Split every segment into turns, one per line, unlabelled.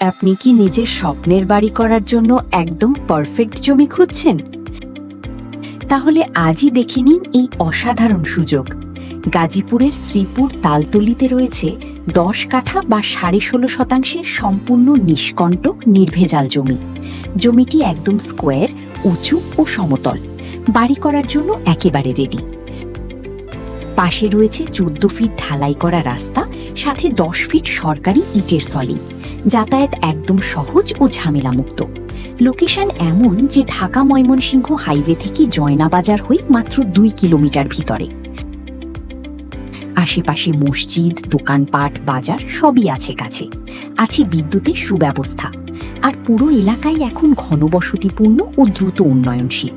আপনি কি নিজের স্বপ্নের বাড়ি করার জন্য একদম পারফেক্ট জমি খুঁজছেন? তাহলে আজই দেখে নিন এই অসাধারণ সুযোগ। গাজীপুরের শ্রীপুর তালতলিতে রয়েছে 10 কাঠা বা 16.5% সম্পূর্ণ নিষ্কণ্টক নির্ভেজাল জমি। জমিটি একদম স্কোয়ার, উঁচু ও সমতল, বাড়ি করার জন্য একেবারে রেডি। পাশে রয়েছে 14 ফিট ঢালাই করা রাস্তা, সাথে 10 ফিট সরকারি ইটের সলিং। যাতায়াত একদম সহজ ও ঝামেলামুক্ত। লোকেশন এমন যে ঢাকা ময়মনসিংহ হাইওয়ে থেকে জয়নাবাজার হয়ে মাত্র 2 কিলোমিটার ভিতরে। আশেপাশে মসজিদ, দোকানপাট, বাজার সবই আছে কাছে। আছে বিদ্যুতের সুব্যবস্থা। আর পুরো এলাকায় এখন ঘনবসতিপূর্ণ ও দ্রুত উন্নয়নশীল।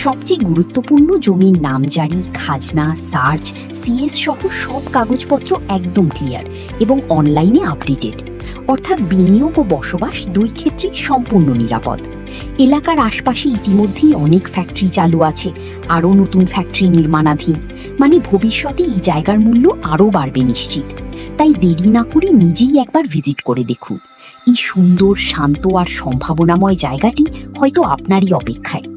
সবচেয়ে গুরুত্বপূর্ণ, জমির নামজারি, খাজনা, সার্চ, সিএস সহ সব কাগজপত্র একদম ক্লিয়ার এবং অনলাইনে আপডেটেড। অর্থাৎ বিনিয়োগ ও বসবাস দুই ক্ষেত্রেই সম্পূর্ণ নিরাপদ। এলাকার আশপাশে ইতিমধ্যেই অনেক ফ্যাক্টরি চালু আছে, আরও নতুন ফ্যাক্টরি নির্মাণাধীন। মানে ভবিষ্যতে এই জায়গার মূল্য আরও বাড়বে নিশ্চিত। তাই দেরি না করে নিজেই একবার ভিজিট করে দেখুন। এই সুন্দর, শান্ত আর সম্ভাবনাময় জায়গাটি হয়তো আপনারই অপেক্ষায়।